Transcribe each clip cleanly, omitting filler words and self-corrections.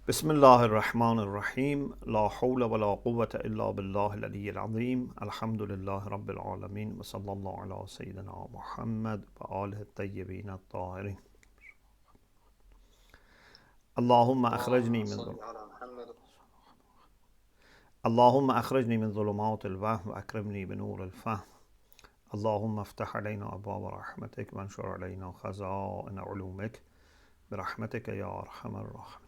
بسم الله الرحمن الرحيم لا حول ولا قوة إلا بالله العلي العظيم الحمد لله رب العالمين وصلى الله على سيدنا محمد وآله الطيبين الطاهرين اللهم أخرجني من ظلمات الوهم وأكرمني بنور الفهم اللهم افتح علينا أبواب رحمتك وانشر علينا خزائن علومك برحمتك يا أرحم الراحمين.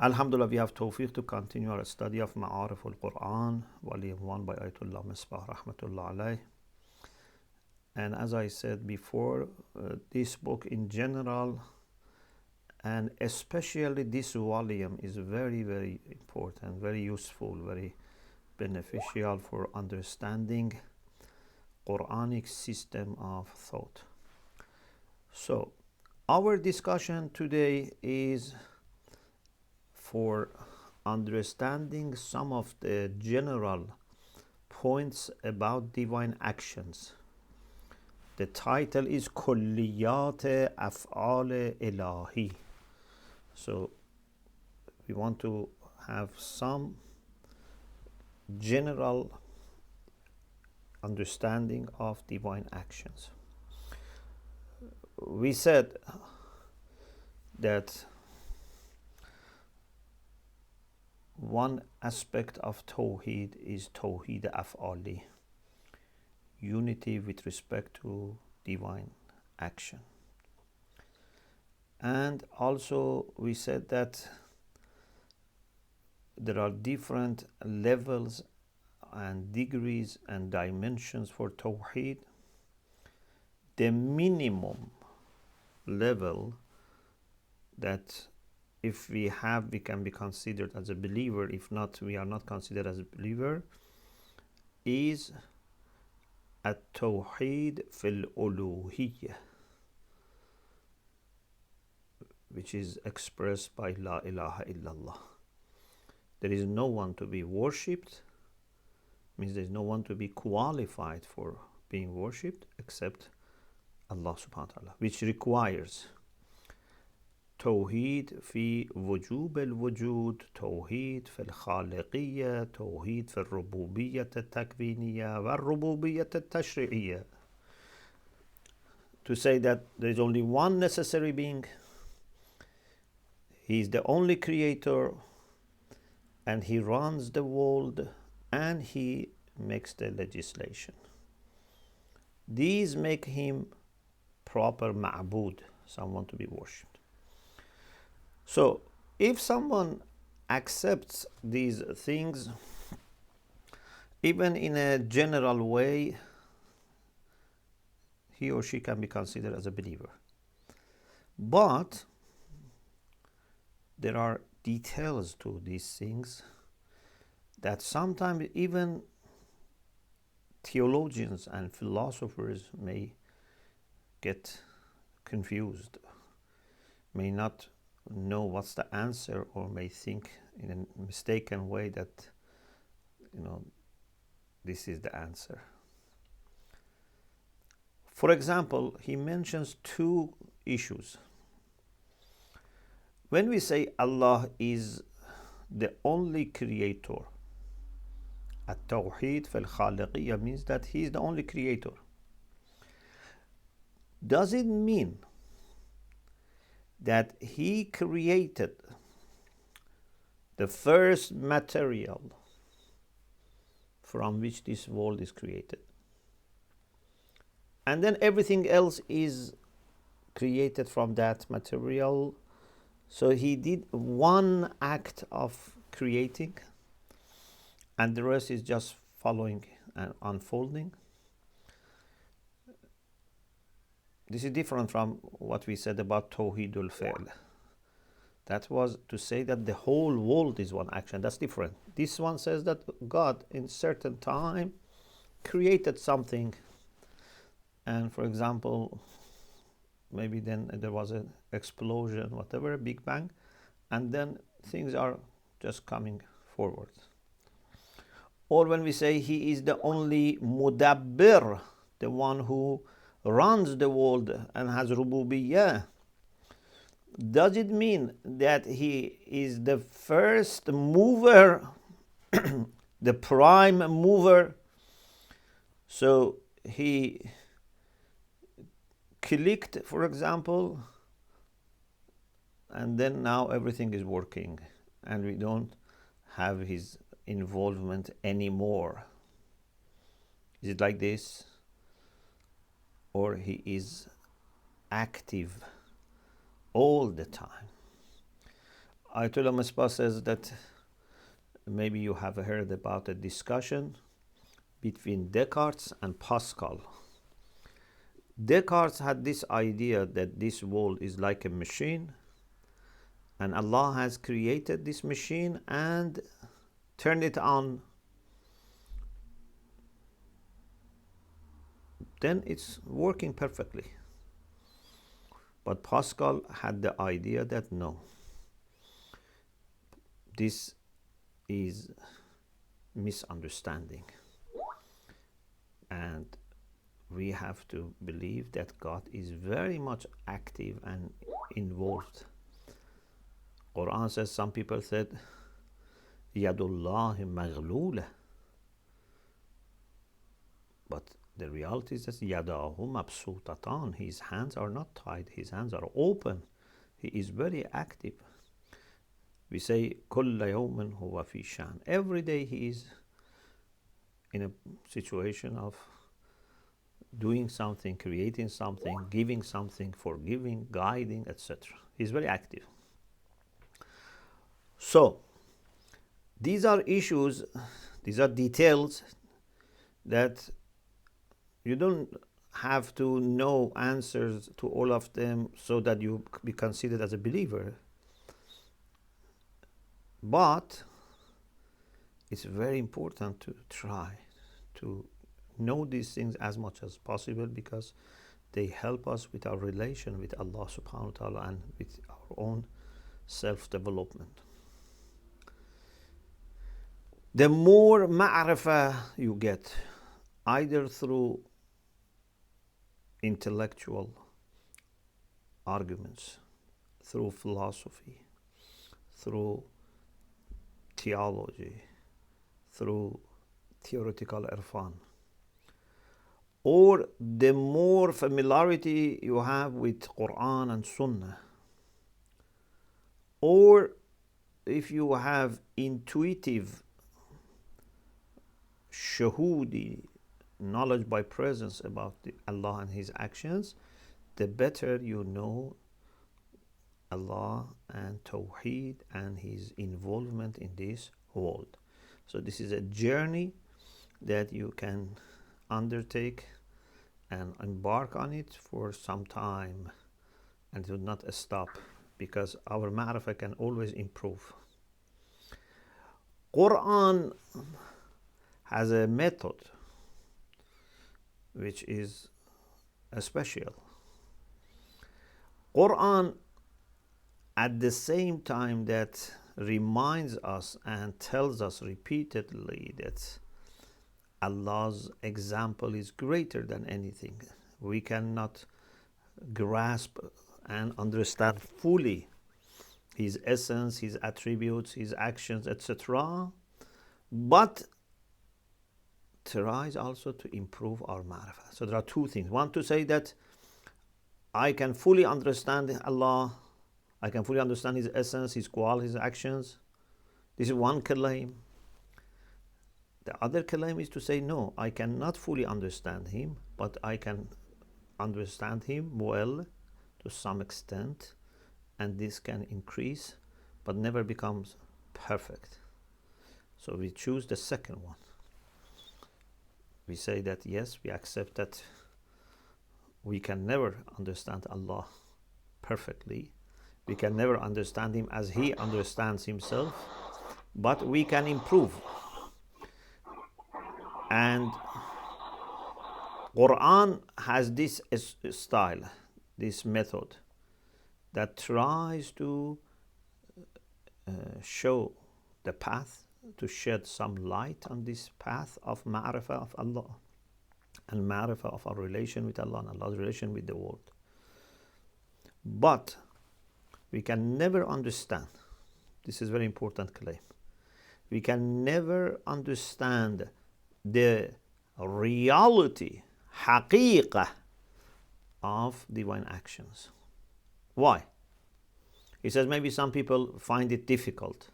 Alhamdulillah, we have tawfiq to continue our study of Ma'arif al-Qur'an, volume 1 by Ayat Misbah, rahmatullah alayh. And as I said before, this book in general, and especially this volume, is very, very important, very useful, very beneficial for understanding Quranic system of thought. So, our discussion today is for understanding some of the general points about divine actions. The title is كلیات افعال الهی. So we want to have some general understanding of divine actions. We said that one aspect of Tawheed is Tawheed Af'ali, unity with respect to divine action. And also we said that there are different levels and degrees and dimensions for Tawheed. The minimum level that if we have, we can be considered as a believer. If not, we are not considered as a believer, is at-Tawheed fil uluhiyyah, which is expressed by La ilaha illallah. There is no one to be worshipped, means there is no one to be qualified for being worshipped except Allah subhanahu wa ta'ala, which requires توحيد في وجوب الوجود، توحيد في الخالقية، توحيد في الربوبية التكوينية والربوبية التشريعية. To say that there is only one necessary being, he is the only creator, and he runs the world, and he makes the legislation. These make him proper ma'bud, someone to be worshipped. So, if someone accepts these things, even in a general way, he or she can be considered as a believer. But there are details to these things that sometimes even theologians and philosophers may get confused, may not know what's the answer, or may think in a mistaken way that this is the answer. For example, he mentions two issues. When we say Allah is the only creator, at-Tawheed fil khaliqiyya means that he is the only creator. Does it mean that he created the first material from which this world is created, and then everything else is created from that material? So he did one act of creating, and the rest is just following and unfolding. This is different from what we said about Tawheedul Fi'l. That was to say that the whole world is one action. That's different. This one says that God in certain time created something, and for example, maybe then there was an explosion, whatever, a big bang, and then things are just coming forward. Or when we say he is the only mudabbir, the one who runs the world and has rububiyyah, Does it mean that he is the first mover, the prime mover? So he clicked, for example, and then now everything is working and we don't have his involvement anymore. Is it like this? Or he is active all the time? Ayat Misbah says that maybe you have heard about a discussion between Descartes and Pascal. Descartes had this idea that this world is like a machine, and Allah has created this machine and turned it on. Then it's working perfectly. But Pascal had the idea that no, this is misunderstanding. And we have to believe that God is very much active and involved. Quran says, some people said, Yadullahi maghlula. But the reality is that Yadahu mabsutatan. His hands are not tied, his hands are open. He is very active. We say, Kulla yawmin huwa fi shan. Every day he is in a situation of doing something, creating something, giving something, forgiving, guiding, etc. He's very active. So, these are issues, these are details that you don't have to know answers to all of them so that you be considered as a believer. But it's very important to try to know these things as much as possible, because they help us with our relation with Allah subhanahu wa ta'ala and with our own self-development. The more ma'rifah you get, either through intellectual arguments, through philosophy, through theology, through theoretical irfan, or the more familiarity you have with Qur'an and Sunnah, or if you have intuitive shuhudi, knowledge by presence about Allah and His actions, the better you know Allah and Tawheed and His involvement in this world. So this is a journey that you can undertake and embark on it for some time, and do not stop, because our ma'rifah can always improve. Quran has a method which is special. Quran, at the same time that reminds us and tells us repeatedly that Allah's example is greater than anything. We cannot grasp and understand fully His essence, His attributes, His actions, etc. But tries also to improve our ma'rifah. So there are two things. One, to say that I can fully understand Allah, I can fully understand His essence, His qualities, His actions. This is one claim. The other claim is to say, no, I cannot fully understand Him, but I can understand Him well to some extent, and this can increase, but never becomes perfect. So we choose the second one. We say that yes, we accept that we can never understand Allah perfectly. We can never understand Him as He understands Himself, but we can improve. And Quran has this style, this method that tries to show the path, to shed some light on this path of ma'rifah of Allah and ma'rifah of our relation with Allah and Allah's relation with the world. But we can never understand. This is a very important claim. We can never understand the reality, حقيقة, of divine actions. Why? He says maybe some people find it difficult.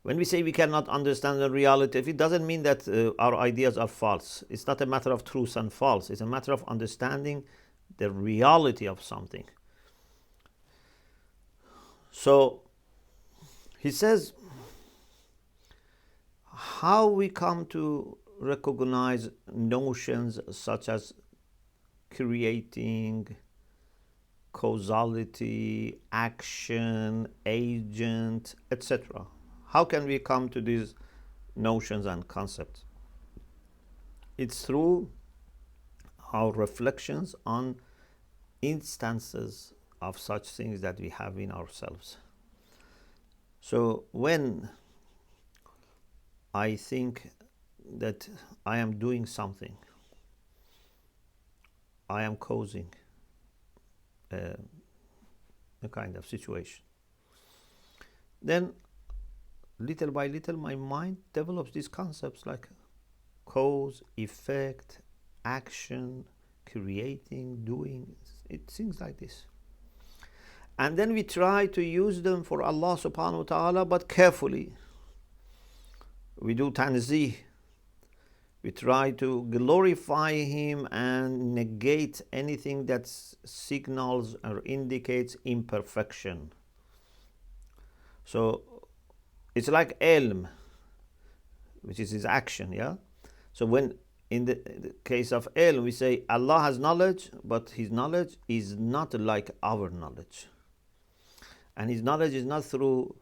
When we say we cannot understand the reality, it doesn't mean that our ideas are false. It's not a matter of truth and false. It's a matter of understanding the reality of something. So he says, how we come to recognize notions such as creating, causality, action, agent, etc. How can we come to these notions and concepts? It's through our reflections on instances of such things that we have in ourselves. So when I think that I am doing something, I am causing a kind of situation, then little by little my mind develops these concepts like cause, effect, action, creating, doing, things like this. And then we try to use them for Allah subhanahu wa ta'ala, but carefully. We do tanzih. We try to glorify Him and negate anything that signals or indicates imperfection. So it's like ilm, which is His action, yeah? So when in the case of ilm, we say Allah has knowledge, but His knowledge is not like our knowledge. And His knowledge is not through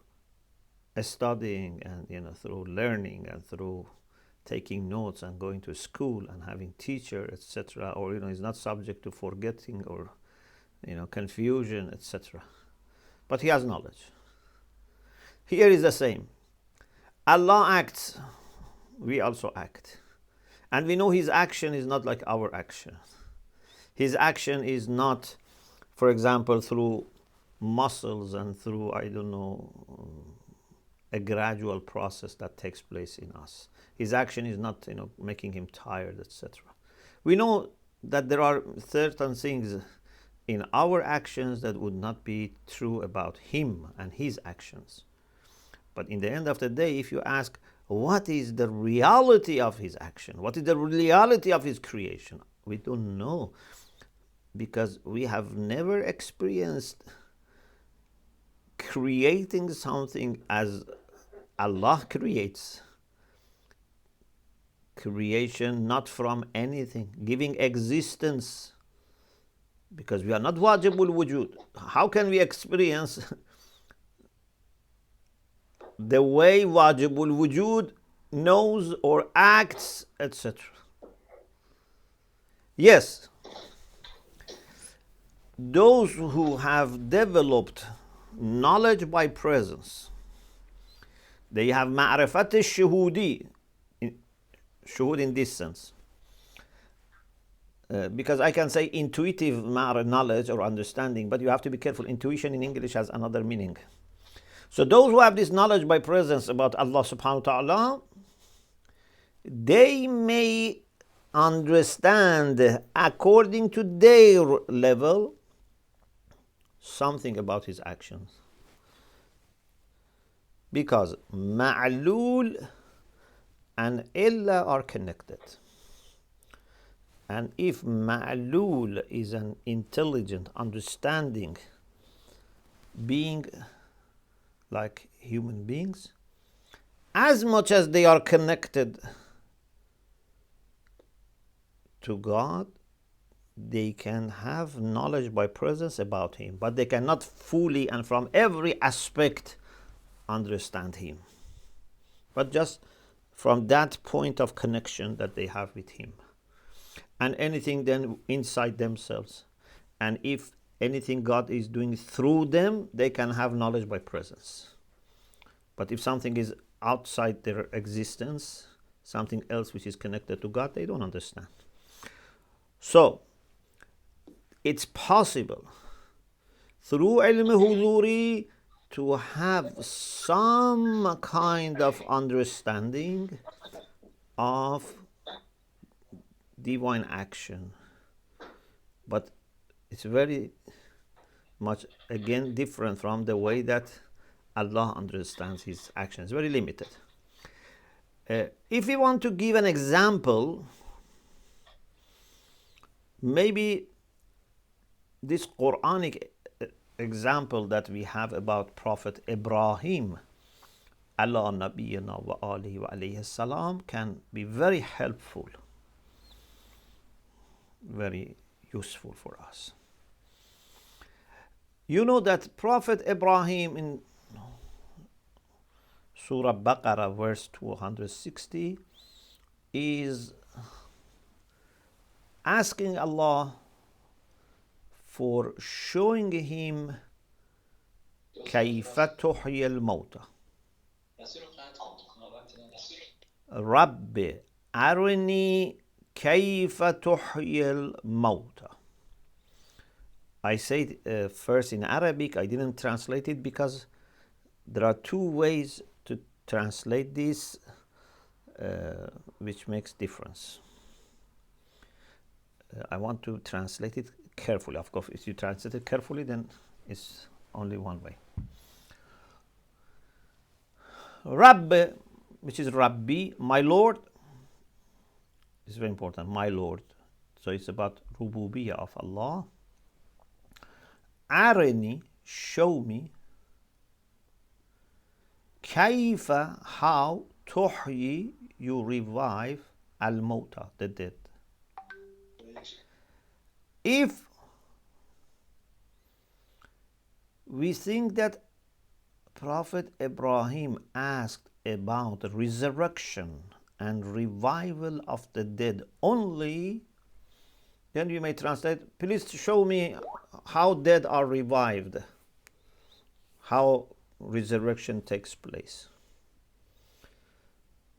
studying and through learning and through taking notes and going to school and having teacher, etc. Or is not subject to forgetting or confusion, etc. But He has knowledge. Here is the same. Allah acts, we also act. And we know His action is not like our action. His action is not, for example, through muscles and through, a gradual process that takes place in us. His action is not, making Him tired, etc. We know that there are certain things in our actions that would not be true about Him and His actions. But in the end of the day, if you ask, what is the reality of His action? What is the reality of His creation? We don't know, because we have never experienced creating something as Allah creates. Creation not from anything, giving existence, because we are not wajibul wujud. How can we experience the way wajibul wujud knows or acts, etc.? Yes, those who have developed knowledge by presence, they have ma'rifat al-shuhudi, shuhud in this sense. Because I can say intuitive knowledge or understanding, but you have to be careful. Intuition in English has another meaning. So those who have this knowledge by presence about Allah subhanahu wa ta'ala, they may understand according to their level something about His actions. Because ma'lul and illa are connected. And if ma'lul is an intelligent, understanding being like human beings, as much as they are connected to God, they can have knowledge by presence about Him, but they cannot fully and from every aspect understand Him, but just from that point of connection that they have with Him. And anything then inside themselves, and if anything God is doing through them, they can have knowledge by presence. But if something is outside their existence, something else which is connected to God, they don't understand. So it's possible through ilm huduri to have some kind of understanding of divine action. But it's very much, again, different from the way that Allah understands his actions. Very limited. If we want to give an example, maybe this Quranic example that we have about Prophet Ibrahim, Allah Nabiyyina wa alihi wa alayhi salam, can be very helpful, very useful for us. You know that Prophet Ibrahim in Surah Baqarah verse 260 is asking Allah for showing him كيف تحيي الموتى رب أرني كيف تحيي الموتى. I say it first in Arabic. I didn't translate it because there are two ways to translate this which makes difference. I want to translate it carefully. Of course, if you translate it carefully, then it's only one way. Rabb, which is Rabbi, my Lord, is very important, my Lord. So it's about Rububiyyah of Allah. Arini, show me. Kaifa, how, tuhyi, you revive, al-mauta, the dead. If we think that Prophet Ibrahim asked about resurrection and revival of the dead only, then you may translate, please show me how dead are revived, how resurrection takes place.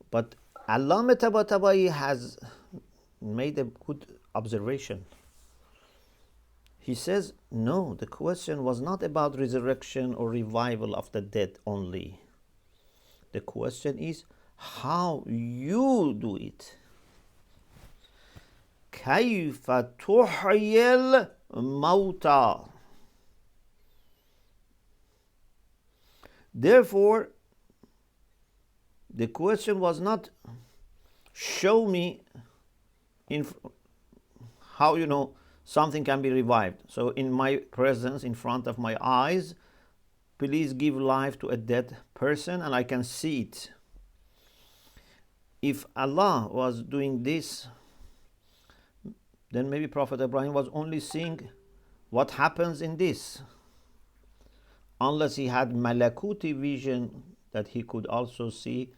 But Allama Tabatabai has made a good observation. He says, no, the question was not about resurrection or revival of the dead only. The question is how you do it. كيف تحيي الموتى. Therefore, the question was not show me in how something can be revived. So in my presence, in front of my eyes, please give life to a dead person and I can see it. If Allah was doing this, then maybe Prophet Ibrahim was only seeing what happens in this. Unless he had malakuti vision that he could also see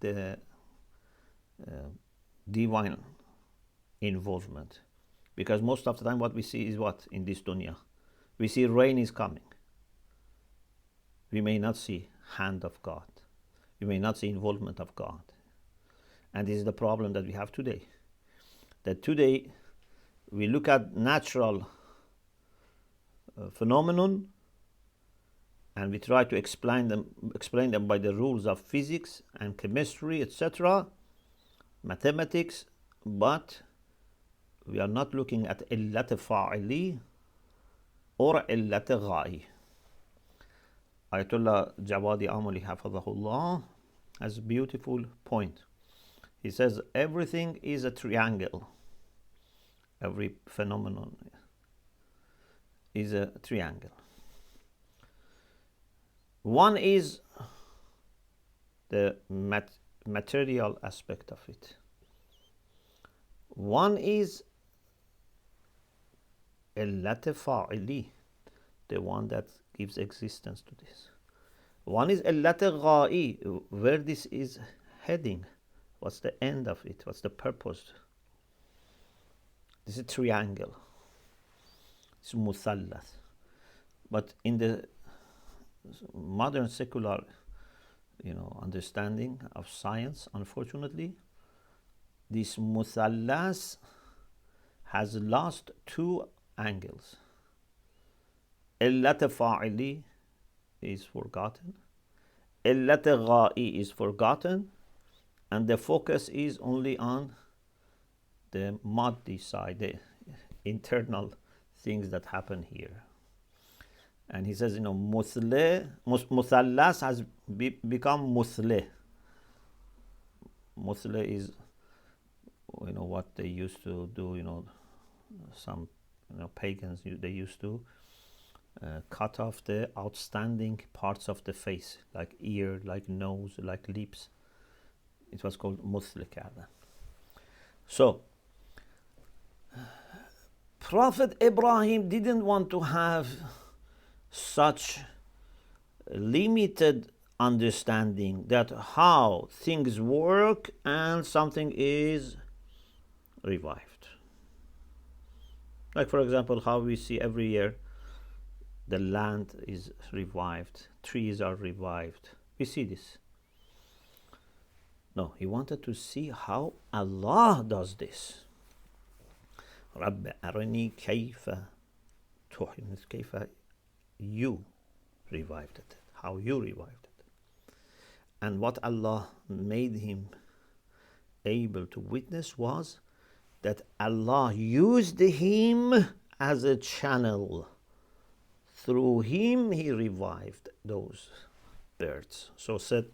the divine involvement. Because most of the time what we see is what in this dunya? We see rain is coming. We may not see hand of God. We may not see involvement of God. And this is the problem that we have today. That today we look at natural phenomenon and we try to explain them by the rules of physics and chemistry, etc., mathematics, but we are not looking at illat fa'ili or illat gha'i. Ayatollah Jawadi Amali Hafadhahullah has a beautiful point. He says everything is a triangle. Every phenomenon is a triangle. One is the material aspect of it. One is illat fa'ili, the one that gives existence to this. One is illat gha'i, where this is heading. What's the end of it? What's the purpose? This is a triangle. It's muthallath. But in the modern secular understanding of science, unfortunately, this muthallas has lost two angles. Illat fa'ili is forgotten. Illat gha'i is forgotten. And the focus is only on the maddi side, the internal things that happen here. And he says, Muthallas has become Musle. Musle is, what they used to do, some, pagans, they used to cut off the outstanding parts of the face, like ear, like nose, like lips. It was called Musle kardan. So, Prophet Ibrahim didn't want to have such limited understanding that how things work and something is revived. Like, for example, how we see every year the land is revived, trees are revived. We see this. No, he wanted to see how Allah does this. رَبِّ أَرِنِي كَيْفَ تُحْيِي, كيف you revived it, how you revived it. And what Allah made him able to witness was that Allah used him as a channel. Through him he revived those birds. So said,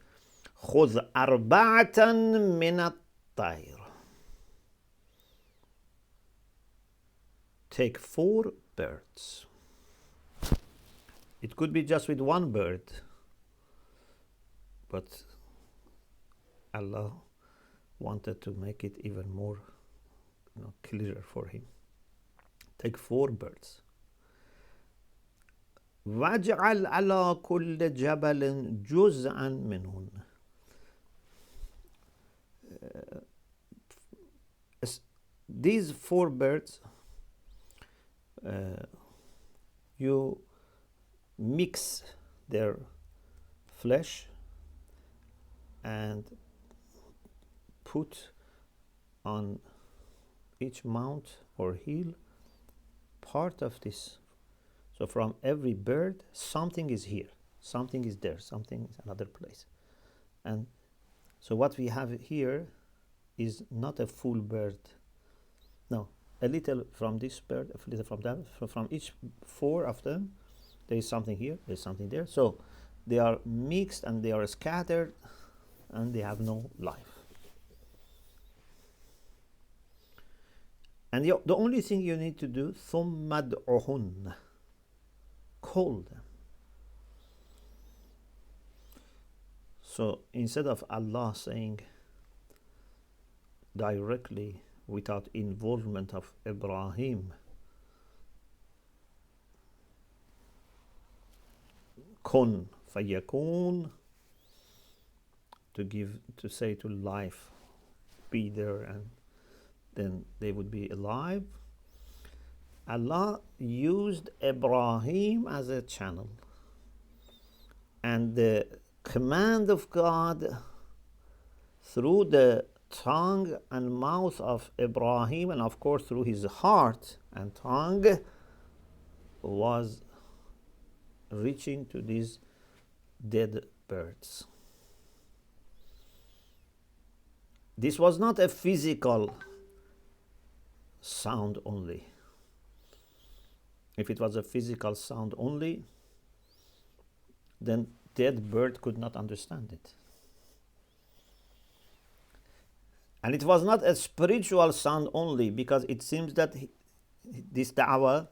خُذْ أَرْبَعَةً مِنَ الطَّيْرِ, take 4 birds. It could be just with one bird, but Allah wanted to make it even more clearer for him. Take 4 birds. وَاجْعَلْ عَلَى كُلِّ جَبَلٍ جُزْءًا مِنْهُنَّ. These 4 birds, you mix their flesh and put on each mount or hill part of this. So from every bird, something is here, something is there, something is another place. And so what we have here is not a full bird. No, a little from this bird, a little from that. From each 4 of them, there is something here, there is something there. So they are mixed and they are scattered and they have no life. And the only thing you need to do, ثُمَّ ادْعُهُنَّ, call them. So instead of Allah saying directly, without involvement of Ibrahim, kun fayakun, to say to life, be there, and then they would be alive. Allah used Ibrahim as a channel, and the command of God through the tongue and mouth of Ibrahim, and of course through his heart and tongue, was reaching to these dead birds. This was not a physical sound only. If it was a physical sound only, then dead bird could not understand it. And it was not a spiritual sound only, because it seems that this da'wah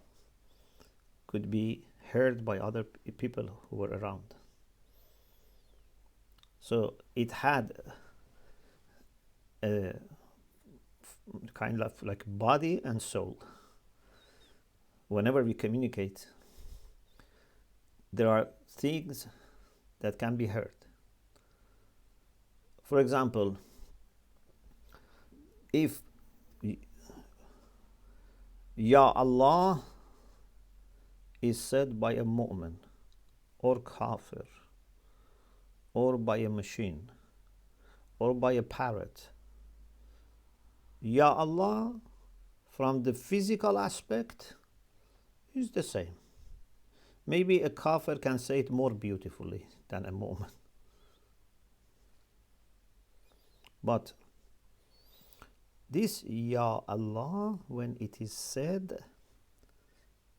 could be heard by other people who were around. So it had a kind of like body and soul. Whenever we communicate, there are things that can be heard. For example, if Ya Allah is said by a mu'min or kafir or by a machine or by a parrot, Ya Allah from the physical aspect is the same. maybe a kafir can say it more beautifully than a mu'min. But this Ya Allah, when it is said,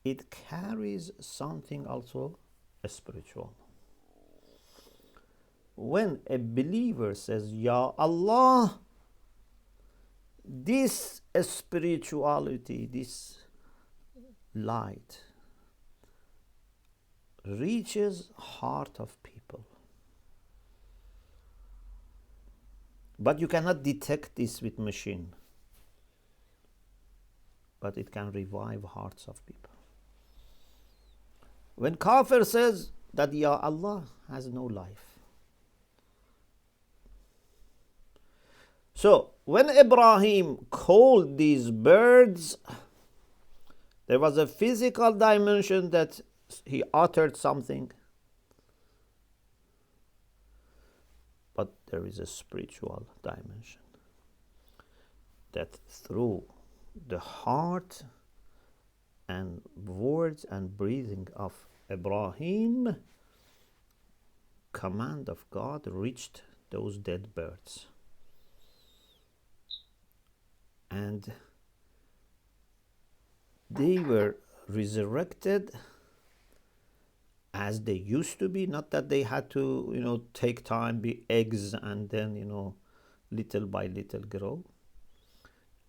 it carries something also spiritual. When a believer says Ya Allah, this spirituality, this light reaches heart of people. But you cannot detect this with machine. But it can revive hearts of people. When kafir says that Ya Allah has no life. So when Ibrahim called these birds, there was a physical dimension that he uttered something. But there is a spiritual dimension that through the heart and words and breathing of Ibrahim, command of God reached those dead birds. And they were resurrected as they used to be, not that they had to, take time, be eggs, and then, little by little grow.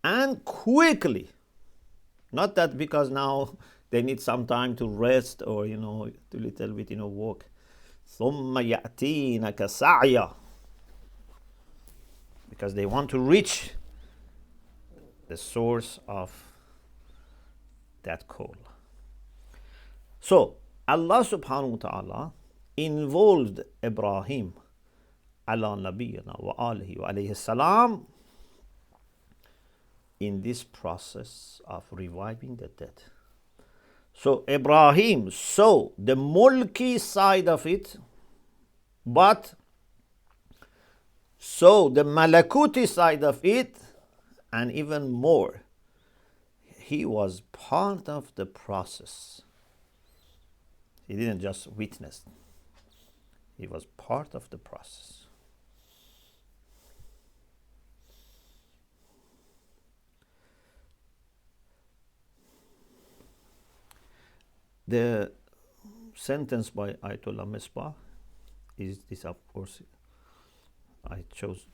And quickly, not that because now they need some time to rest or, to little bit, walk. ثُمَّ يَأْتِينَكَ سَعْيًا, because they want to reach the source of that call. So Allah subhanahu wa ta'ala involved Ibrahim ala nabiyyina wa alihi wa alayhi salam in this process of reviving the dead. So Ibrahim saw the mulki side of it, but saw the malakuti side of it, and even more, he was part of the process. He didn't just witness, he was part of the process. The sentence by Ayatollah Misbah is this, of course. I chose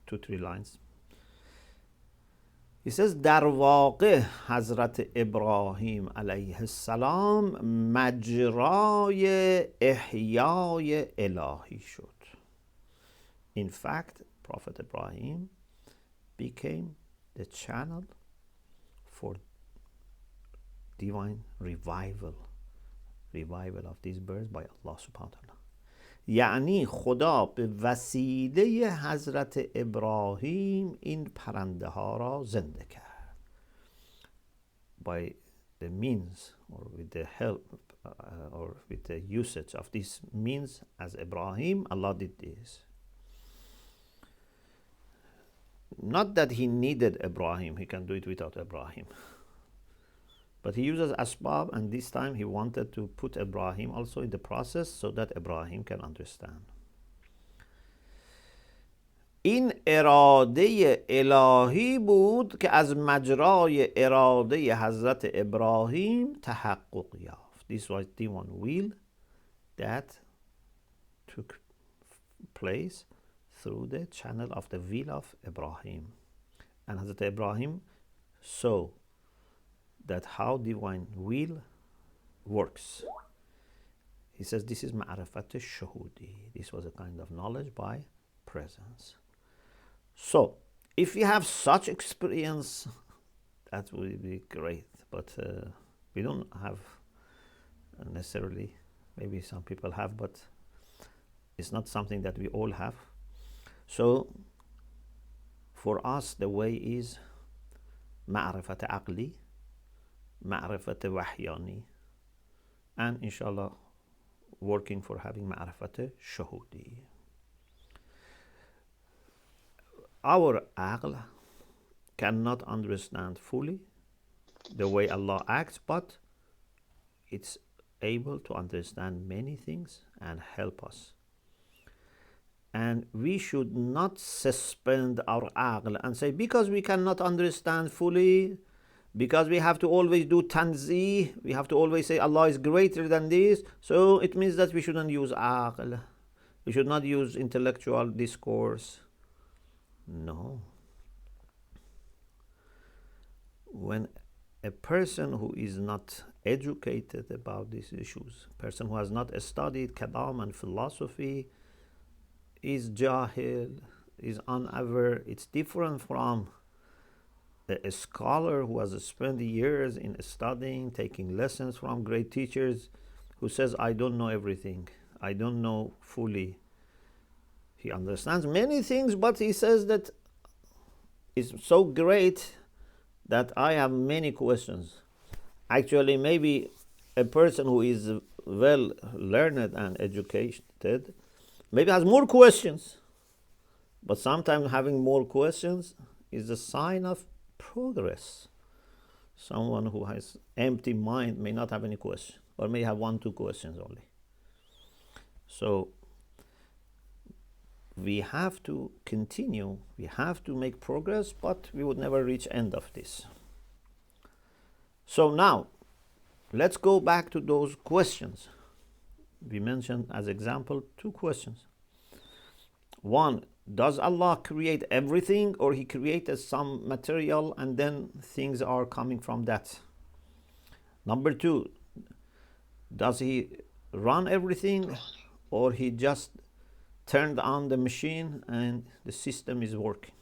2-3 lines. He says, در واقع حضرت ابراهیم علیه السلام مجرای احیای الهی شد. In fact, Prophet Ibrahim became the channel for divine revival of these birds by Allah subhanahu wa ta'ala. یعنی خدا به وسیله حضرت ابراهیم این پرنده ها را زنده کرد. By the means or with the help or with the usage of this means as Ibrahim, Allah did this. Not that he needed Ibrahim, he can do it without Ibrahim. But he uses asbab, and this time he wanted to put Ibrahim also in the process so that Ibrahim can understand. این اراده الهی بود که از مجرای اراده حضرت ابراهیم تحقق یافت. This was divine will that took place through the channel of the will of Ibrahim. And Hazrat Ibrahim saw that how divine will works. He says this is ma'rifat shuhudi. This was a kind of knowledge by presence. So if you have such experience, that would be great. But we don't have necessarily. Maybe some people have, but it's not something that we all have. So for us the way is ma'rifat aqli, ma'rifat wahyani, and inshallah working for having ma'rifat shuhudi. Our aql cannot understand fully the way Allah acts, but it's able to understand many things and help us. And we should not suspend our aql and say, because we cannot understand fully, because we have to always do tanzih, we have to always say Allah is greater than this, so it means that we shouldn't use aql. We should not use intellectual discourse. No. When a person who is not educated about these issues, a person who has not studied kalam and philosophy, is jahil, is unaware, it's different from a scholar who has spent years in studying, taking lessons from great teachers, who says, I don't know everything, I don't know fully. He understands many things, but he says that it's so great that I have many questions. Actually, maybe a person who is well learned and educated maybe has more questions, but sometimes having more questions is a sign of progress. Someone who has empty mind may not have any questions, or may have 1-2 questions only. So we have to continue, we have to make progress, but we would never reach end of this. So now, let's go back to those questions. We mentioned as example 2 questions. One, does Allah create everything, or He created some material and then things are coming from that? Number 2, does He run everything, or He just turned on the machine and the system is working?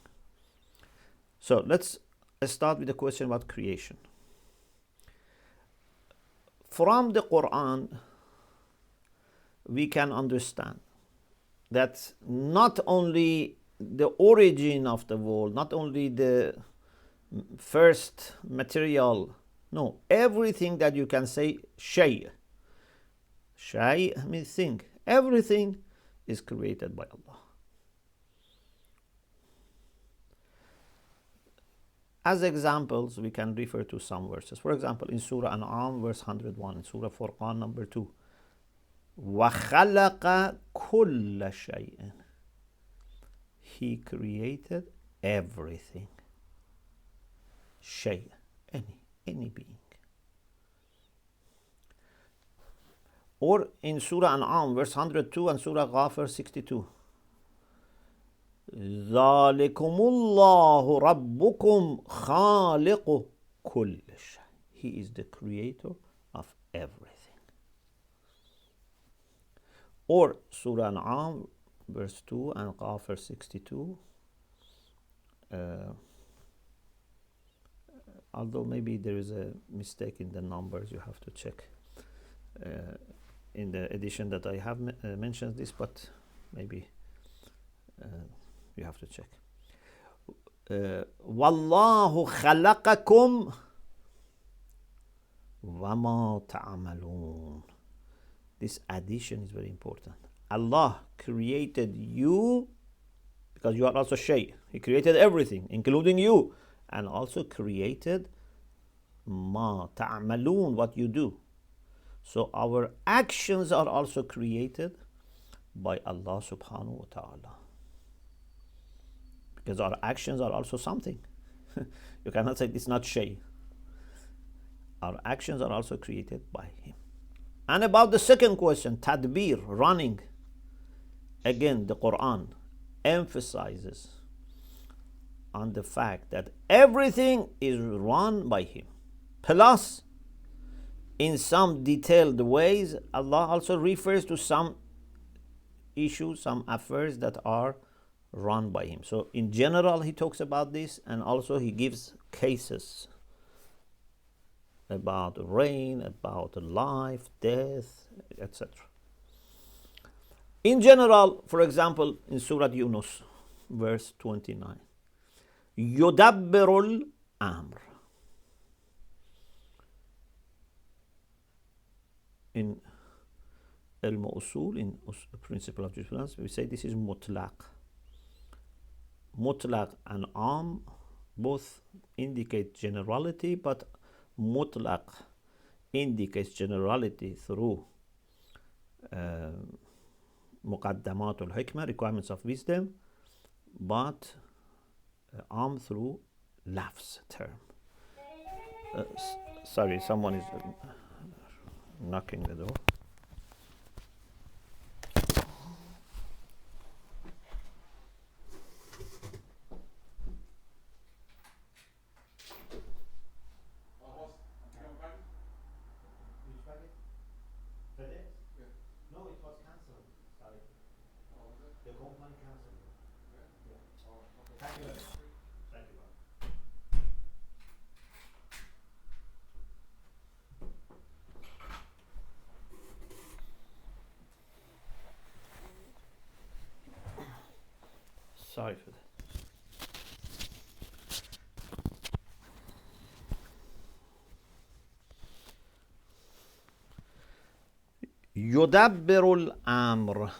So let's start with the question about creation. From the Quran, we can understand that not only the origin of the world, not only the first material, no, everything that you can say, shay. Shay means thing. Everything is created by Allah. As examples, we can refer to some verses. For example, in Surah An'am, verse 101, in Surah Furqan, number 2, وَخَلَقَ كُلَّ شَيْءٍ. He created everything. Shay, any being. Or in Surah An'am, verse 102, and Surah Ghafir 62. ذَلِكُمُ اللَّهُ رَبُّكُمْ خَالِقُ كُلِّ شَيْءٍ. He is the creator of everything. Or Surah An'am, verse 2, and Ghafir 62. Although maybe there is a mistake in the numbers, you have to check. In the edition that I have mentioned this, but maybe you have to check. وَاللَّهُ خَلَقَكُمْ وَمَا تَعْمَلُونَ. This addition is very important. Allah created you, because you are also shay. He created everything, including you, and also created ma ta'malun, what you do. So our actions are also created by Allah subhanahu wa ta'ala, because our actions are also something. You cannot say it's not shay. Our actions are also created by Him. And about the second question, tadbir, running, again the Quran emphasizes on the fact that everything is run by Him. Plus, in some detailed ways, Allah also refers to some issues, some affairs that are run by Him. So in general, He talks about this, and also He gives cases about rain, about life, death, etc. In general, for example, in Surah Yunus, verse 29, يُدَبِّرُ الْأَمْرِ. In al-Usul, in principle of jurisprudence, we say this is mutlaq. Mutlaq and am both indicate generality, but mutlaq indicates generality through مقدمات الحكمة, requirements of wisdom, but through lafz term. Sorry, someone is knocking the door. No, it was cancelled. Sorry. Oh, was it? The company cancelled it. Yeah? Yeah. Oh, okay. Thank you very much. Thank you, brother. Sorry for that. يدبر الأمر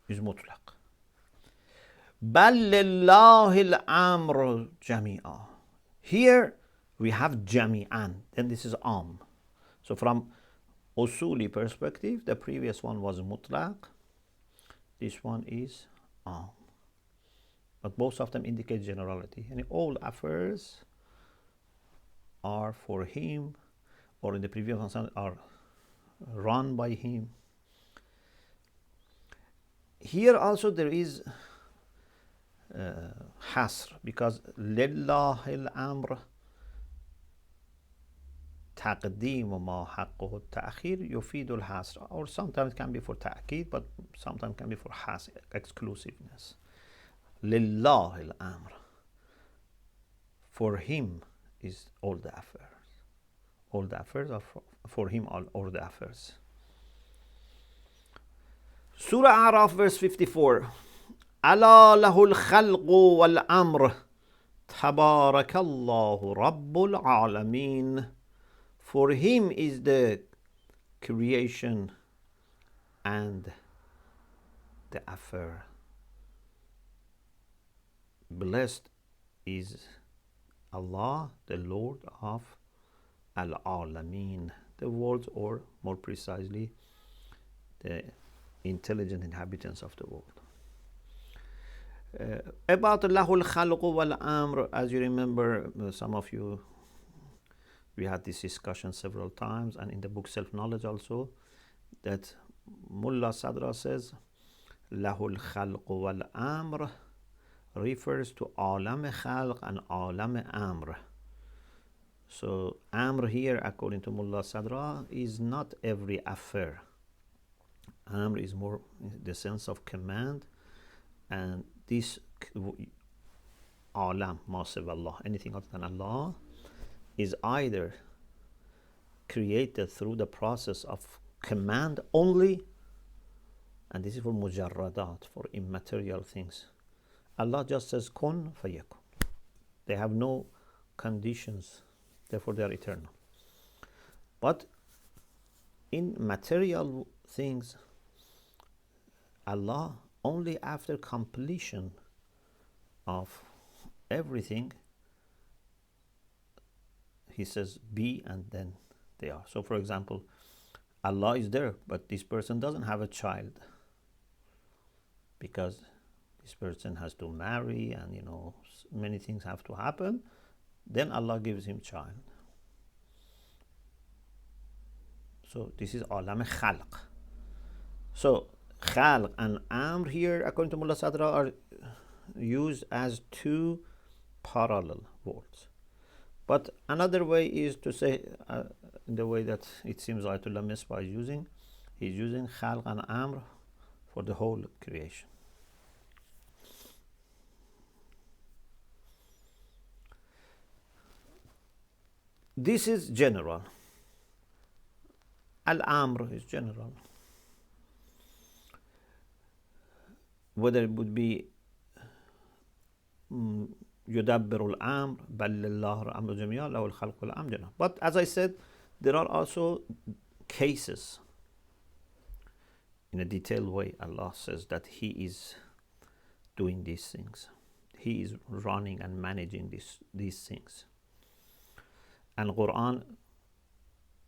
is مطلق. بل لله الأمر جميعا. Here we have جميعا, then this is So from usuli perspective, the previous one was mutlaq, this one is but both of them indicate generality, and all affairs are for him, or in the previous one are run by him. Here also there is hasr, because لله الأمر تقديم ما حقه التأخير يفيد الحصر, or sometimes it can be for تأكيد, but sometimes it can be for حصر, exclusiveness. لله الأمر, for him is all the affairs. All the affairs are for him, all the affairs. Surah Araf verse 54. ألا له الخلق والأمر تبارك الله رب العالمين. For him is the creation and the affair. Blessed is Allah, the Lord of al-Alameen, the world, or more precisely, the intelligent inhabitants of the world. About Lahul Khalq wal Amr, as you remember, some of you, we had this discussion several times, and in the book Self-Knowledge also, that Mullah Sadra says, Lahul Khalq wal Amr refers to Alam Khalq and Alam Amr. So Amr here, according to Mullah Sadra, is not every affair. Amr is more in the sense of command, and this Alam, Masib Allah, anything other than Allah, is either created through the process of command only, and this is for mujarradat, for immaterial things. Allah just says kun fayakun. They have no conditions, therefore they are eternal. But in material things, Allah, only after completion of everything, He says be, and then they are. So for example, Allah is there, but this person doesn't have a child because this person has to marry, and many things have to happen. Then Allah gives him child. So this is Alam Khalq. So Khalq and Amr here, according to Mullah Sadra, are used as two parallel words. But another way is to say, in the way that it seems Ayat Misbah is using, he's using Khalq and Amr for the whole creation. This is general. Al-Amr is general. Whether it would be يدبر الأمر بل لله الأمر جميعا له الخلق والأمر جميعا. But as I said, there are also cases in a detailed way. Allah says that He is doing these things. He is running and managing these things. And Quran,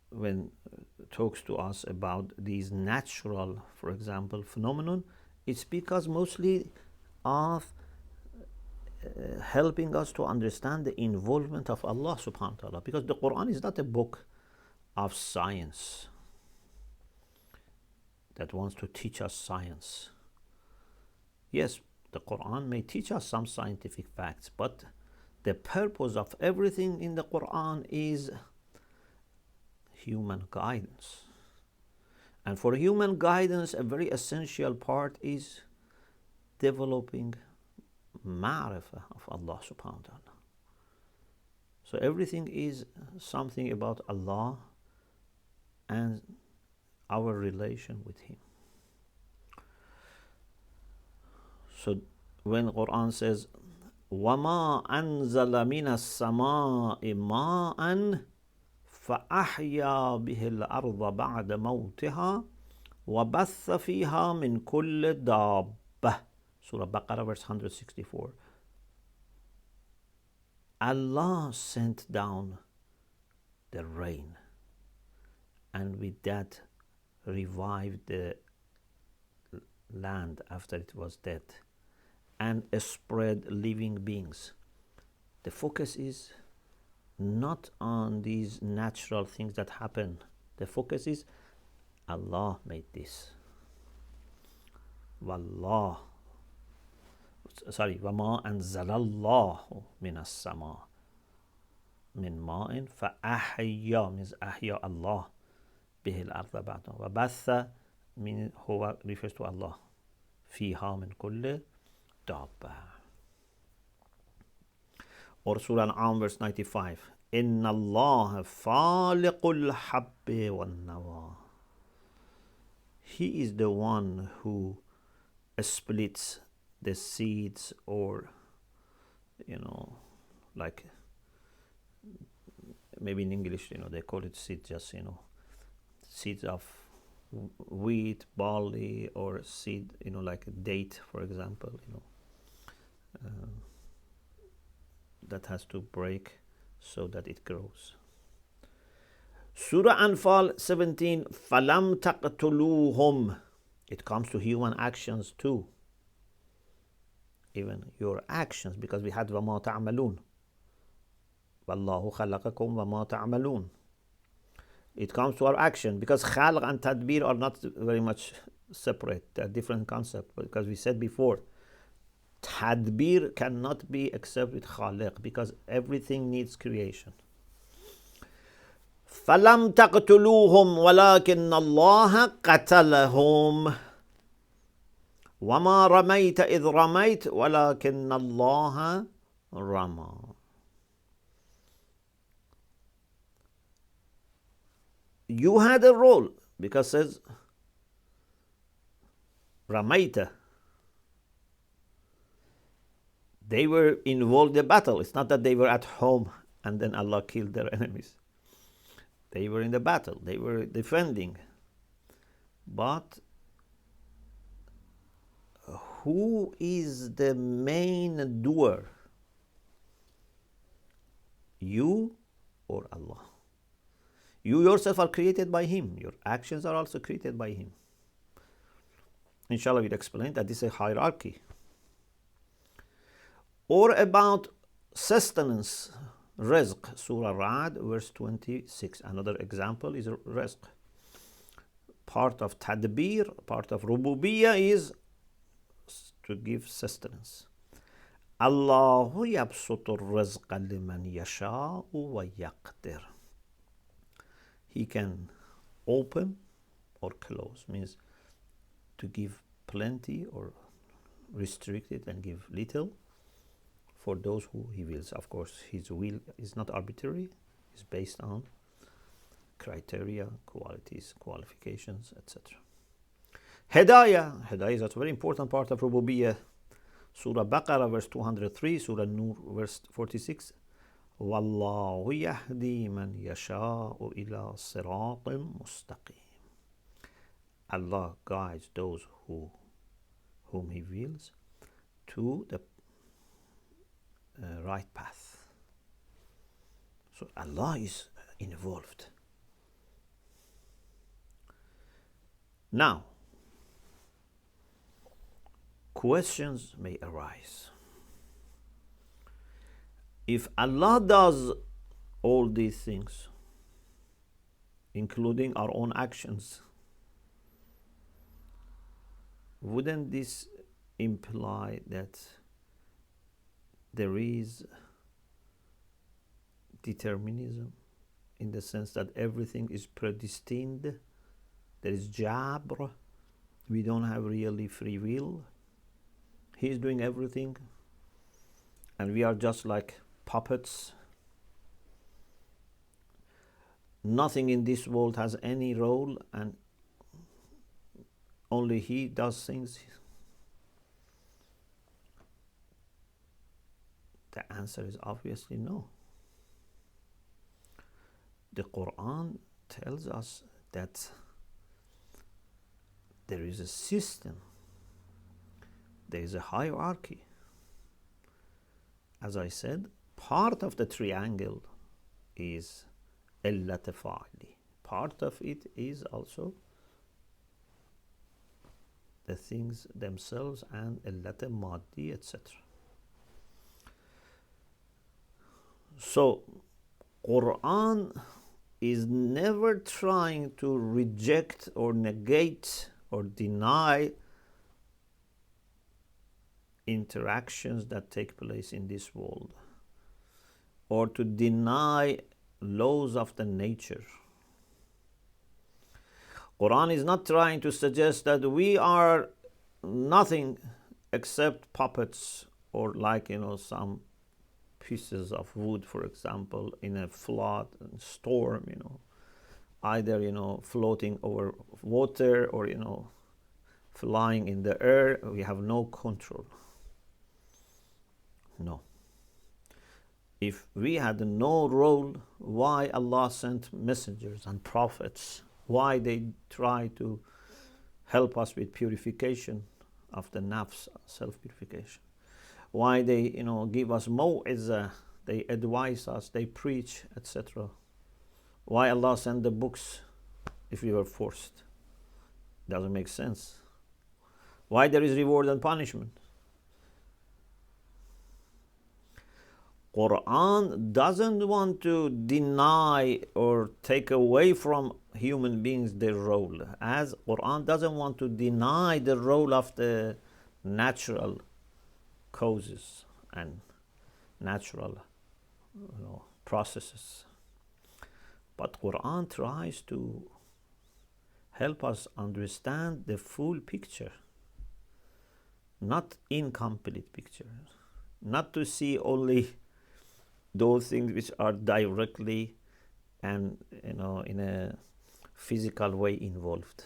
when talks to us about these natural, for example, phenomenon, it's because mostly of helping us to understand the involvement of Allah subhanahu wa ta'ala, because the Quran is not a book of science that wants to teach us science. Yes, the Quran may teach us some scientific facts, but the purpose of everything in the Quran is human guidance. And for human guidance, a very essential part is developing ma'rifah of Allah subhanahu wa ta'ala. So everything is something about Allah and our relation with Him. So when Quran says, وَمَا أَنزَلَ مِنَ السَّمَاءِ مَاءً فَأَحْيَا بِهِ الْأَرْضَ بَعْدَ مَوْتِهَا وَبَثَّ فِيهَا مِنْ كُلِّ دَابَّةٍ. Surah Baqarah verse 164. Allah sent down the rain, and with that revived the land after it was dead, and spread living beings. The focus is not on these natural things that happen. The focus is Allah made this. وَمَا أَنزَلَ اللَّهُ مِنَ السَّمَاءِ مِنْ مَاءٍ فَأَحْيَا means أحيا Allah به الأرض بعد وبث means هو refers to Allah فيها من كل دابة. Or Surah Al-An'am verse 95, إِنَّ اللَّهَ فَالِقُ الْحَبِّ وَالنَّوَى. He is the one who splits the seeds, or like maybe in English they call it seeds, just seeds of wheat, barley, or seed like a date, for example, that has to break so that it grows. Surah Anfal 17, فَلَمْ تَقْتُلُوهُمْ. It comes to human actions too. Even your actions, because we had وَمَا تَعْمَلُونَ وَاللَّهُ خَلَقَكُمْ وَمَا تَعْمَلُونَ. It comes to our action, because khalq and tadbir are not very much separate. They are different concepts, because we said before, tadbir cannot be except with khaliq, because everything needs creation. فَلَمْ تَقْتُلُوهُمْ وَلَكِنَّ اللَّهَ قَتَلَهُمْ وَمَا رَمَيْتَ إِذْ رَمَيْتَ وَلَكِنَّ اللَّهَ رَمَى. You had a role, because it says رَمَيْتَ. They were involved in the battle. It's not that they were at home and then Allah killed their enemies. They were in the battle. They were defending. But who is the main doer? You or Allah? You yourself are created by Him. Your actions are also created by Him. Inshallah, we'll explain that this is a hierarchy. Or about sustenance, rizq, Surah Ra'd, verse 26. Another example is rizq. Part of tadbir, part of rububiyyah is to give sustenance. Allahu yabsutu rizqa liman yasha'u wa yaqdir. He can open or close, means to give plenty or restrict it and give little for those who He wills. Of course, His will is not arbitrary. It's based on criteria, qualities, qualifications, etc. Hidayah. Hidayah is a very important part of rububiyyah. Surah Baqarah verse 203, Surah Nur verse 46. وَاللَّهُ يَهْدِي مَنْ يَشَاءُ إِلَى صِرَاطٍ مُسْتَقِيمٍ. Allah guides those whom He wills to the right path. So Allah is involved. Now, questions may arise. If Allah does all these things, including our own actions, wouldn't this imply that there is determinism, in the sense that everything is predestined? There is jabr. We don't have really free will. He is doing everything, and we are just like puppets. Nothing in this world has any role, and only He does things. The answer is obviously no. The Qur'an tells us that there is a system, there is a hierarchy. As I said, part of the triangle is illat fa'li. Part of it is also the things themselves and illat maddi, etc. So, Qur'an is never trying to reject or negate or deny interactions that take place in this world, or to deny laws of the nature. Quran is not trying to suggest that we are nothing except puppets, or like, some pieces of wood, for example, in a flood and storm, either, floating over water or, flying in the air. We have no control. No. If we had no role, why Allah sent messengers and prophets? Why they try to help us with purification of the nafs, self-purification? Why they, give us maw'izah, they advise us, they preach, etc. Why Allah sent the books if we were forced? Doesn't make sense. Why there is reward and punishment? Quran doesn't want to deny or take away from human beings their role, as Quran doesn't want to deny the role of the natural causes and natural processes. But Quran tries to help us understand the full picture, not incomplete picture, not to see only those things which are directly and in a physical way involved.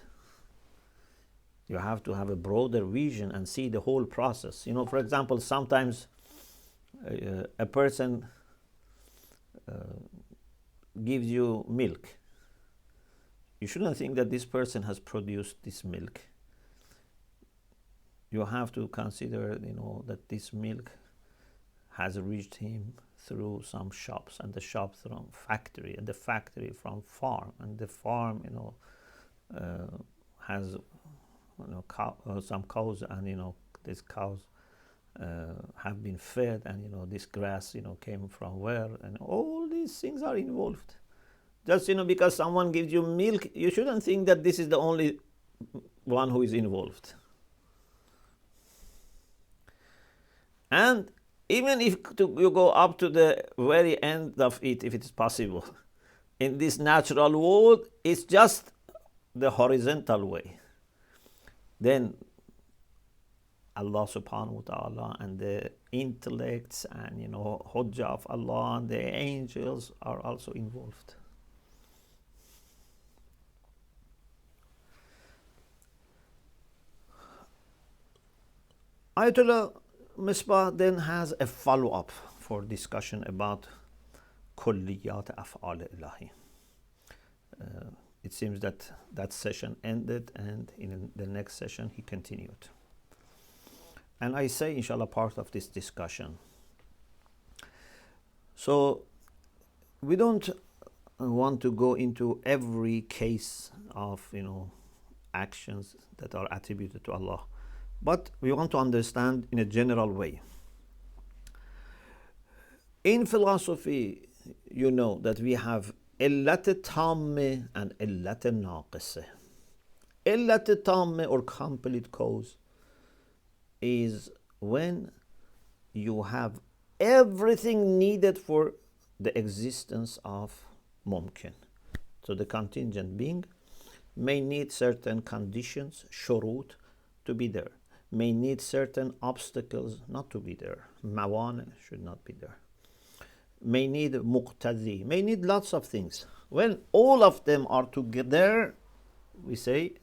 You have to have a broader vision and see the whole process. For example, sometimes a person gives you milk. You shouldn't think that this person has produced this milk. You have to consider, that this milk has reached him through some shops, and the shops from factory, and the factory from farm, and the farm, has some cows, and these cows have been fed, and this grass came from where, and all these things are involved. Just because someone gives you milk, you shouldn't think that this is the only one who is involved. And even if you go up to the very end of it, if it is possible, in this natural world, it's just the horizontal way. Then Allah subhanahu wa ta'ala and the intellects and Hujjah of Allah and the angels are also involved. Ayat Misbah then has a follow-up for discussion about kلیات افعال الهی. It seems that session ended, and in the next session he continued. And I say, inshallah, part of this discussion So we don't want to go into every case of actions that are attributed to Allah, but we want to understand in a general way. In philosophy, you know that we have illat tamme and illat naqise. Illat tamme, or complete cause, is when you have everything needed for the existence of mumkin. So the contingent being may need certain conditions, shurut, to be there, may need certain obstacles not to be there, mawane should not be there, may need muqtadi, may need lots of things. When all of them are together, we say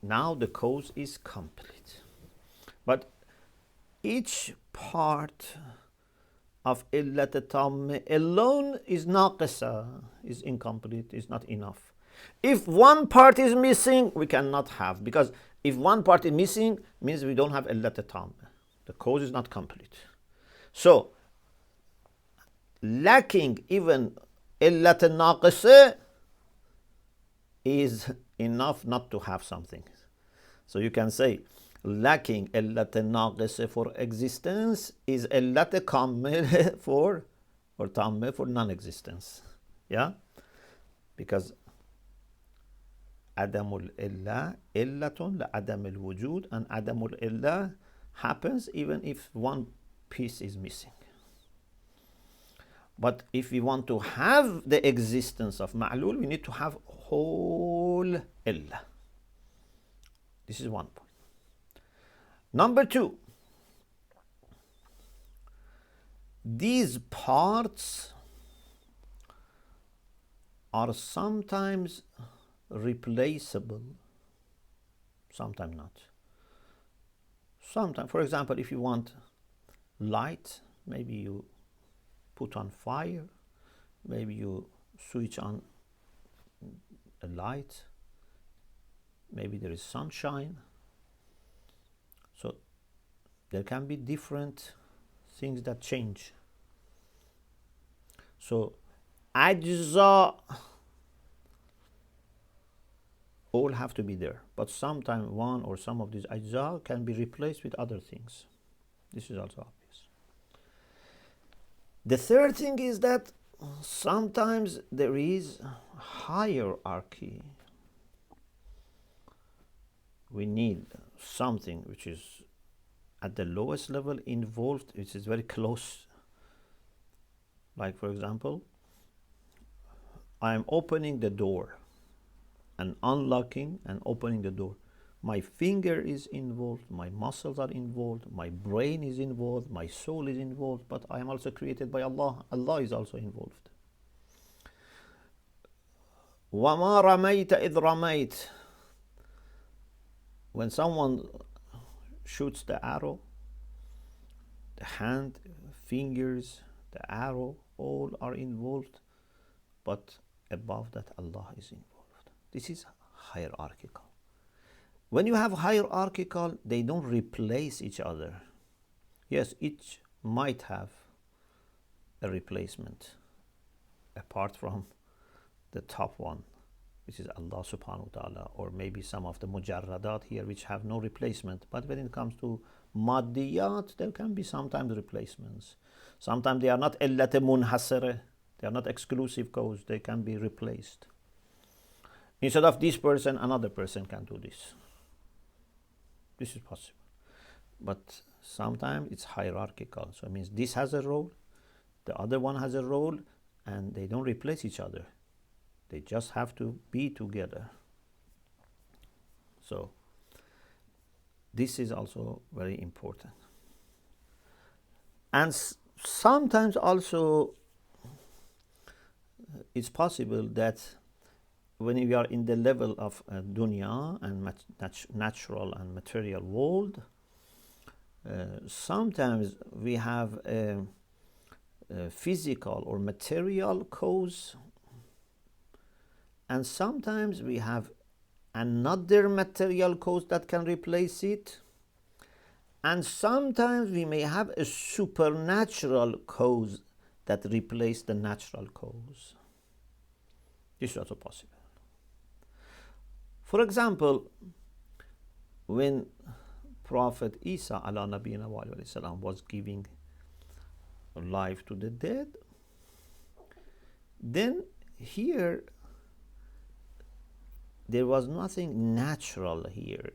now the cause is complete. But each part of illat tamme alone is naqisa, is incomplete, is not enough. If one part is missing, we cannot have, because if one part is missing, means we don't have illat tamme. The cause is not complete. So lacking even illat naqisa is enough not to have something. So you can say lacking illat naqisa for existence is illat kamil for, or tamme for non-existence. Yeah, because adamul illa illatun la adamul wujud, and adamul illa happens even if one piece is missing. But if we want to have the existence of ma'lul, we need to have whole illa. This is one point. Number two, these parts are sometimes replaceable, sometimes not. Sometimes, for example, if you want light, maybe you put on fire, maybe you switch on a light, maybe there is sunshine. So there can be different things that change. So ajza all have to be there, but sometimes one or some of these ajza can be replaced with other things. This is also obvious. The third thing is that sometimes there is hierarchy. We need something which is at the lowest level involved, which is very close. Like, for example, I am opening the door and unlocking and opening the door. My finger is involved, my muscles are involved, my brain is involved, my soul is involved, but I am also created by Allah. Allah is also involved. وَمَا رَمَيْتَ إِذْ رَمَيْتَ. When someone shoots the arrow, the hand, fingers, the arrow, all are involved, but above that Allah is involved. This is hierarchical. When you have hierarchical, they don't replace each other. Yes, each might have a replacement apart from the top one, which is Allah subhanahu wa ta'ala, or maybe some of the mujarradat here which have no replacement. But when it comes to maddiyat, there can be sometimes replacements. Sometimes they are not illat munhasira, they are not exclusive cause, they can be replaced. Instead of this person, another person can do this. This is possible. But sometimes it's hierarchical. So it means this has a role, the other one has a role, and they don't replace each other. They just have to be together. So this is also very important. And sometimes also it's possible that when we are in the level of dunya and natural and material world, sometimes we have a physical or material cause, and sometimes we have another material cause that can replace it, and sometimes we may have a supernatural cause that replace the natural cause. This is also possible. For example, when Prophet Isa ala nabiyina wa alayhi salam was giving life to the dead, then here there was nothing natural here.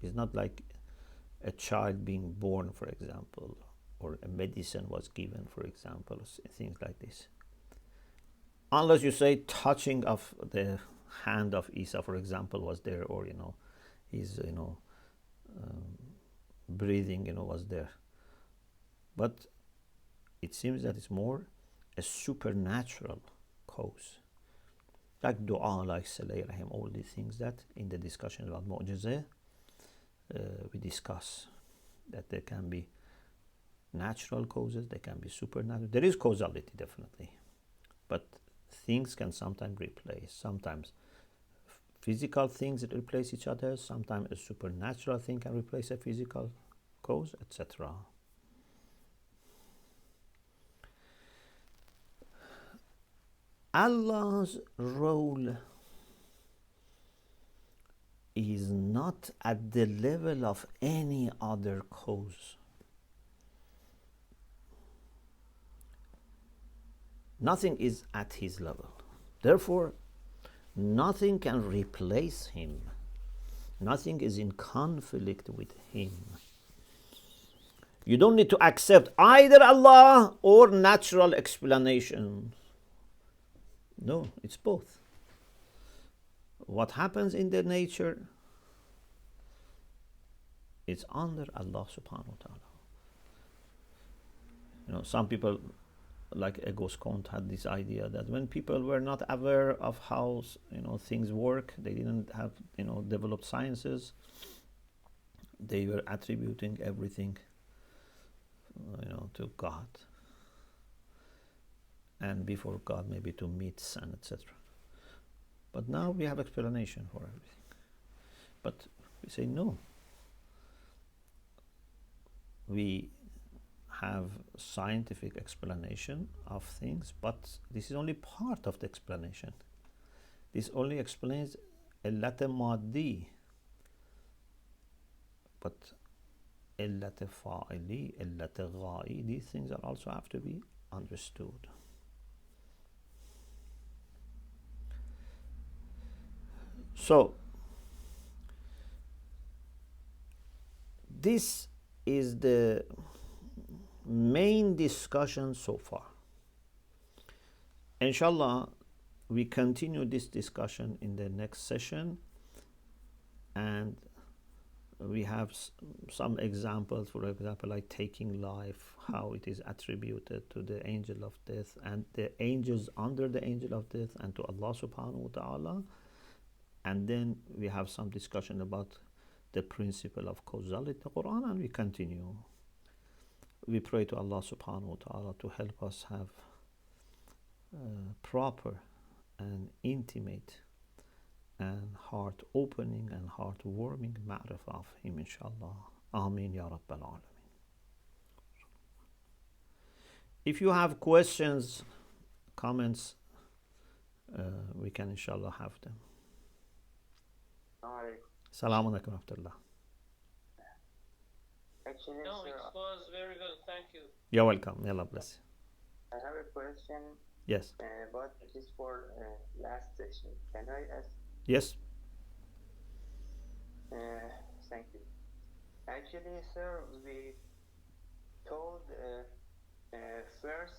It's not like a child being born, for example, or a medicine was given, for example, things like this. Unless you say touching of the hand of Isa, for example, was there, or his breathing was there. But it seems that it's more a supernatural cause, like dua, like salay rahim, all these things that in the discussion about mu'jizah we discuss, that there can be natural causes, there can be supernatural. There is causality, definitely, but things can sometimes replace. Sometimes physical things replace each other. Sometimes a supernatural thing can replace a physical cause, etc. Allah's role is not at the level of any other cause. Nothing is at his level. Therefore, nothing can replace him. Nothing is in conflict with him. You don't need to accept either Allah or natural explanation. No, it's both. What happens in the nature is under Allah subhanahu wa ta'ala. Some people like Egos Kant had this idea that when people were not aware of how things work, they didn't have developed sciences, they were attributing everything to God, and before God maybe to myths and etc. But now we have explanation for everything. But we say no. We have scientific explanation of things, but this is only part of the explanation. This only explains illat maddi, but illat fa'ili, illat gha'i, these things are also have to be understood. So this is the main discussion so far. Inshallah, we continue this discussion in the next session, and we have some examples, for example, like taking life, how it is attributed to the angel of death and the angels under the angel of death and to Allah subhanahu wa ta'ala. And then we have some discussion about the principle of causality in the Quran, and we continue. We pray to Allah subhanahu wa ta'ala to help us have proper and intimate and heart-opening and heart-warming ma'rifah of Him, inshallah. Ameen ya Rabbal Alameen. If you have questions, comments, we can inshallah have them. Assalamu alaikum wa rahmatullah. Actually, no, sir, it was very good. Thank you. You're welcome. May Allah bless you. I have a question. Yes. But it is for last session. Can I ask? Yes. Thank you. Actually, sir, we told first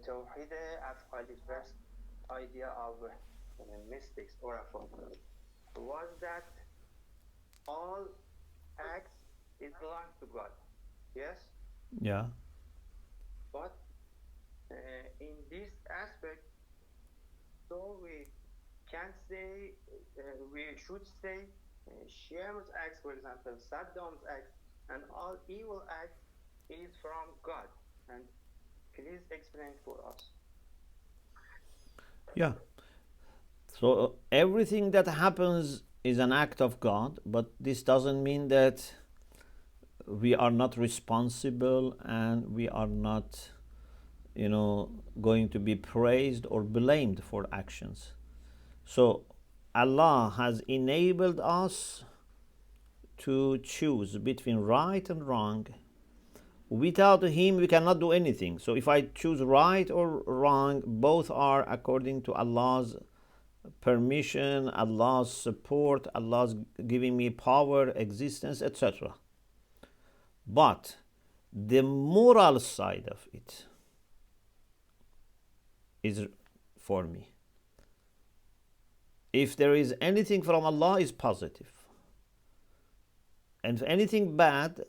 Tawheed Afghali, first idea of mystics or was that all acts it belongs to God. Yes? Yeah. But in this aspect, so we can't say, we should say Shia's acts, for example, Saddam's acts, and all evil acts is from God. And please explain for us. Yeah. So everything that happens is an act of God, but this doesn't mean that we are not responsible and we are not going to be praised or blamed for actions. So Allah has enabled us to choose between right and wrong. Without Him, we cannot do anything. So if I choose right or wrong, both are according to Allah's permission, Allah's support, Allah's giving me power, existence, etc. But the moral side of it is for me. If there is anything from Allah, is positive. And if anything bad,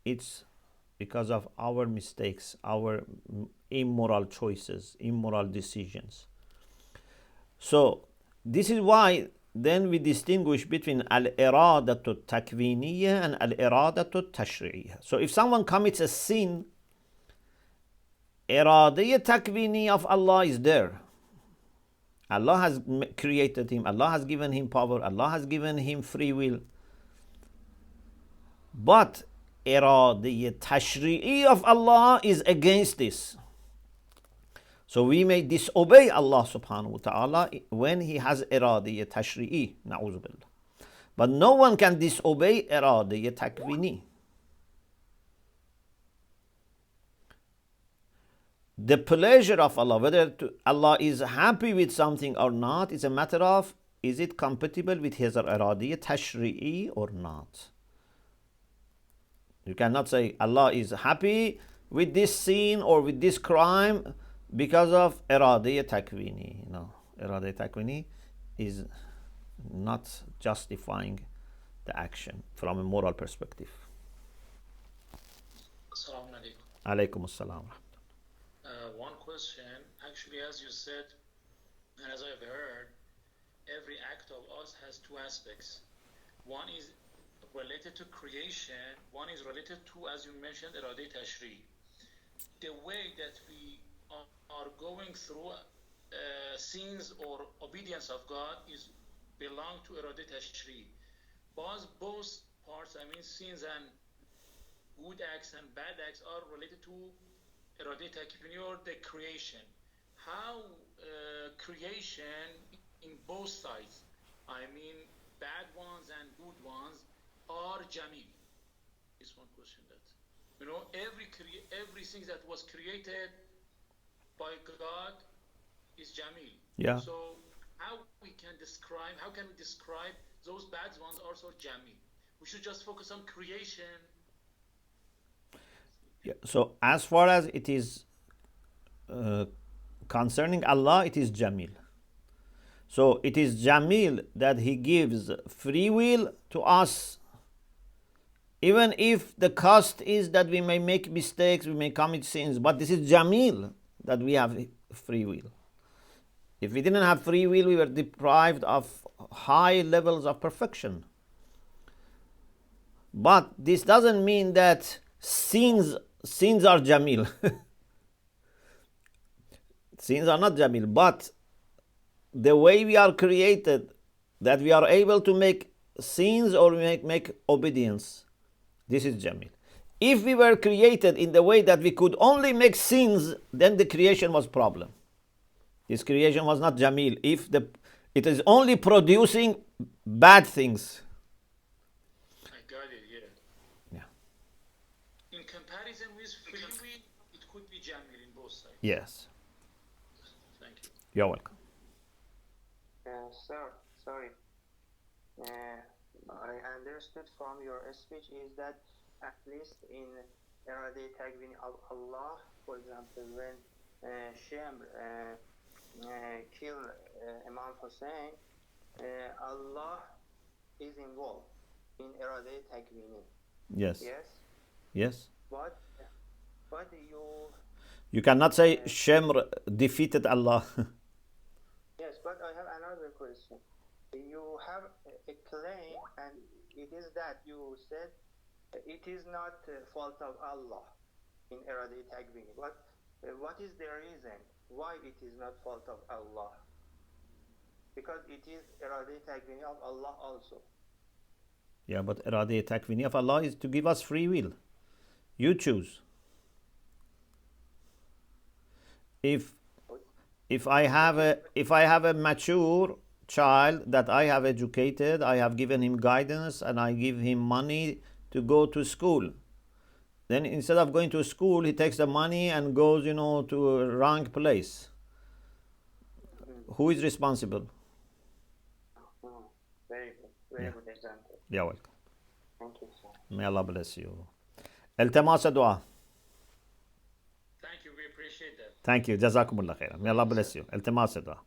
it's because of our mistakes, our immoral choices, immoral decisions. So this is why then we distinguish between al-iradatu takwiniyya and al-iradatu tashri'iyya. So if someone commits a sin, iradiyya takwini of Allah is there. Allah has created him, Allah has given him power, Allah has given him free will. But iradiyya tashri'i of Allah is against this. So we may disobey Allah subhanahu wa ta'ala when He has iradiyya tashri'i, na'udhu billah. But no one can disobey iradiyya takwini. The pleasure of Allah, whether Allah is happy with something or not, is a matter of, is it compatible with His iradiyya tashri'i or not? You cannot say Allah is happy with this sin or with this crime because of iradiyya takwini. No, iradiyya takwini is not justifying the action from a moral perspective. Assalamu alaikum. Alaykum assalam. One question, actually, as you said, and as I've heard, every act of us has two aspects. One is related to creation, one is related to, as you mentioned, iradiyya tashri'. The way that we are going through sins or obedience of God is belong to iradiyya tashri'. Both parts, sins and good acts and bad acts are related to iradiyya takwini or the creation. How creation in both sides, bad ones and good ones, are jamil? Is one question that everything that was created by God is jamil. Yeah. So how can we describe those bad ones also jamil? We should just focus on creation. Yeah. So as far as it is concerning Allah, it is jamil. So it is jamil that He gives free will to us, even if the cost is that we may make mistakes, we may commit sins. But this is jamil that we have free will. If we didn't have free will, we were deprived of high levels of perfection. But this doesn't mean that sins are jamil. Sins are not jamil, but the way we are created, that we are able to make sins or make obedience, this is jamil. If we were created in the way that we could only make sins, then the creation was problem. This creation was not jamil. If it is only producing bad things. I got it, yeah. Yeah. In comparison with free will, it could be jamil in both sides. Yes. Thank you. You're welcome. Sir, sorry. I understood from your speech is that at least in iradiyya takwini of Allah, for example, when Shem killed Imam Hussein, Allah is involved in iradiyya takwini. Yes. Yes. Yes. But you cannot say Shem defeated Allah. Yes, but I have another question. You have a claim, and it is that you said it is not fault of Allah in iradiyya takwini. But what is the reason why it is not fault of Allah? Because it is iradiyya takwini of Allah also. Yeah, but iradiyya takwini of Allah is to give us free will. You choose. if I have a mature child that I have educated, I have given him guidance, and I give him money to go to school. Then instead of going to school, he takes the money and goes, to a wrong place. Who is responsible? Very good. Very good example. You're welcome. Thank you, sir. May Allah bless you. التماس دعاء. Thank you. We appreciate that. Thank you. جزاكم الله خيرا. May Allah bless you. التماس دعاء.